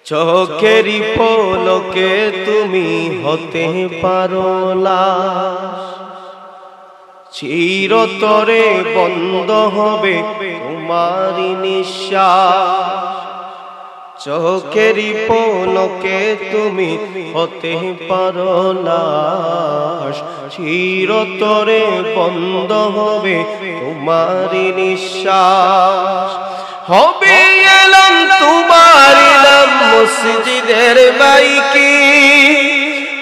চোখেরই পলকে তুমি হতে পারো লাশ, চিরতরে বন্ধ হবে তোমারই নিঃশ্বাস। চোখেরই পলকে তুমি হতে পারো লাশ, চিরতরে বন্ধ হবে তোমারই নিঃশ্বাস। হবে এলাম তোমারই নাম মসজিদের বাইকি,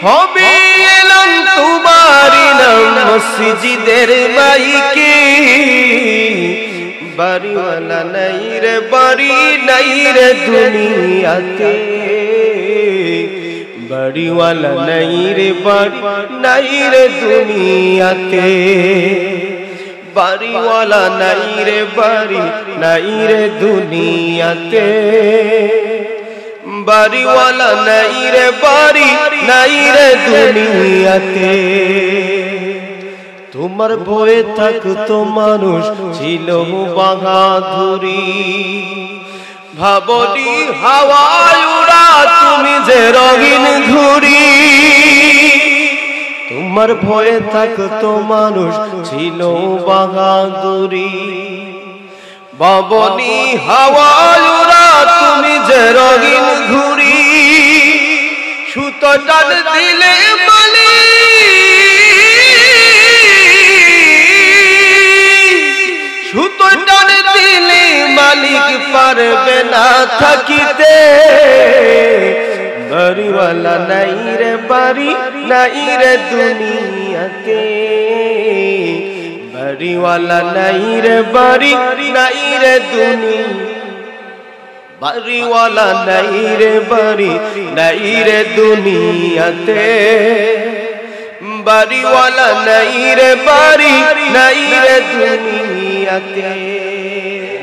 হবে এলাম তোমারই নাম মসজিদের বাইকি। বাড়িওয়ালা নাই রে বাড়ি নাই রে দুনিয়াতে, বাড়িওয়ালা নাই রে বাড়ি নাই রে দুনিয়াতে। বাড়িওয়ালা নাই রে বাড়ি নাই রে দুনিয়াতে, বাড়িওয়ালা নাই রে বাড়ি নাই রে দুনিয়াতে। তোমার ভয়ে থাকতো মানুষ ছিল বাহাদুরি, ভাবনি হাওয়ায় উড়া তুমি যে রঙিন ঘুড়ি। তোমার ভয়ে থাকতো মানুষ ছিল বাহাদুরি, ভাবনি হাওয়ায় উড়া তুমি যে রঙিন ঘুড়ি। সুতো টান দিলে বলি সুতো টান দিলে মালিক পারবে না থাকিতে। বাড়িওয়ালা নাই রে বাড়ি নাই রে দুনিয়াতে, বাড়িওয়ালা নাই রে বাড়ি নাই রে দুনিয়া। বাড়িওয়ালা নাই রে বাড়ি নাই রে দুনিয়াতে, বাড়িওয়ালা নাই রে বাড়ি নাই রে দুনিয়াতে।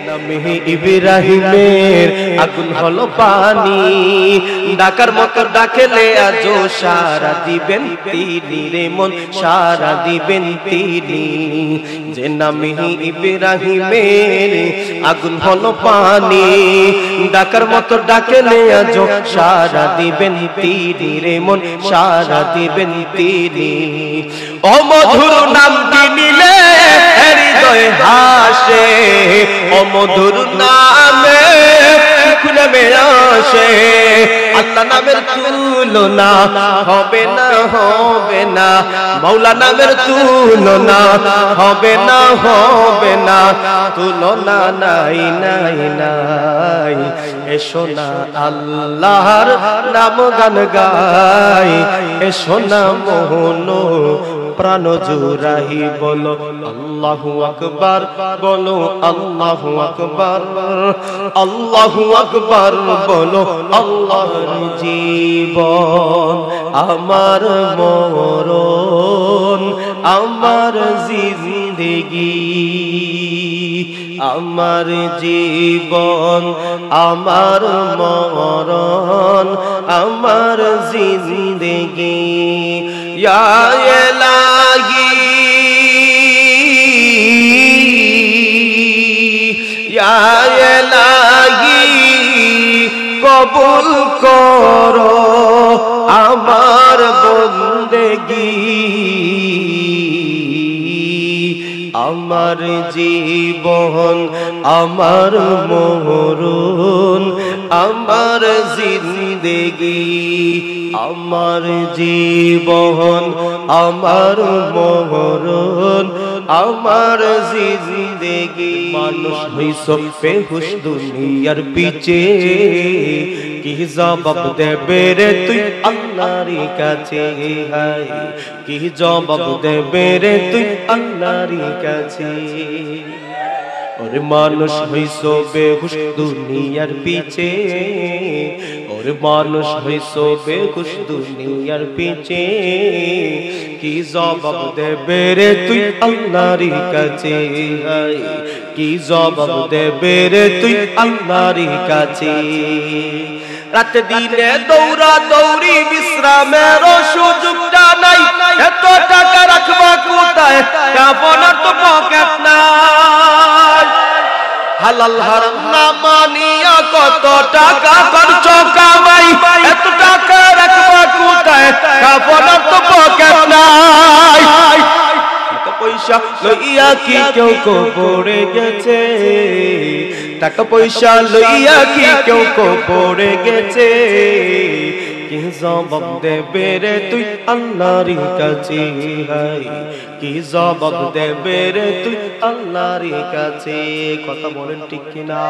নামে ইব্রাহিমের আগুন হলো পানি, ডাকার মতো ডাকলে আজও সারা দিবেন তিনি রে মন, সারা দিবেন তিনি। যে নামে ইব্রাহিমের আগুন হলো পানি, ডাকার মতো ডাকলে আজও সারা দিবেন তিনি রে মন, সারা দিবেন তিনি। ও মধুর নামটি নিলে হৃদয় হাসে, ও মধুর নামে সুখ নেমে আসে। আল্লাহ নামের তুলনা হবে না হবে না, মাওলা নামের তুলনা হবে না হবে না, তুলনা নাই নাই নাই। এসো না আল্লাহর নাম গান গাই, এসো না মোহন প্রাণ জুড়াই বলো আল্লাহু আকবার, বলো আল্লাহু আকবার, আল্লাহু আকবার বলো। আল্লাহর জীবন আমার মরণ আমার জিন্দেগি, আমার জীবন আমার মরণ আমার জিন্দেগি। ইয়া ইলাহি ইয়া ইলাহি কবুল করো আমার বন্দেগি, আমার জীবন আমার মরণ আমার জিন্দেগি, আমার জীবন আমার মরণ আমার জিন্দেগি। মানুষ হইছ বেহুশ দুনিয়ার পিছে, কি জবাব দেবে রে তুই আল্লাহর কাছে, হায় কি জবাব দেবে রে তুই আল্লাহর কাছে। ওরে মানুষ হইছ বেহুশ দুনিয়ার পিছে, ওরে মানুষ হইছ বেহুশ দুনিয়ার পিছে, কি জবাব দেবে রে তুই আল্লাহর কাছে, হায় কি জবাব দেবে রে তুই আল্লাহর কাছে। রাতে দিনে দৌড়া দৌড়ি বিশ্রামের সুযোগটা নাই, এত টাকা রাখবা কোথায় আপনার তো পকেট নাই। হালাল হারাম না মানিয়া কত টাকা খরচ কামাই, পয়সা লইয়া কি কেউ কবরে গেছে টাকা পয়সা লইয়া কি কেউ কবরে গেছে কি জবাব দেবে রে তুই আল্লাহর কাছে হাই কি জবাব দেবে রে তুই আল্লাহর কাছে কথা বলেন ঠিক কিনা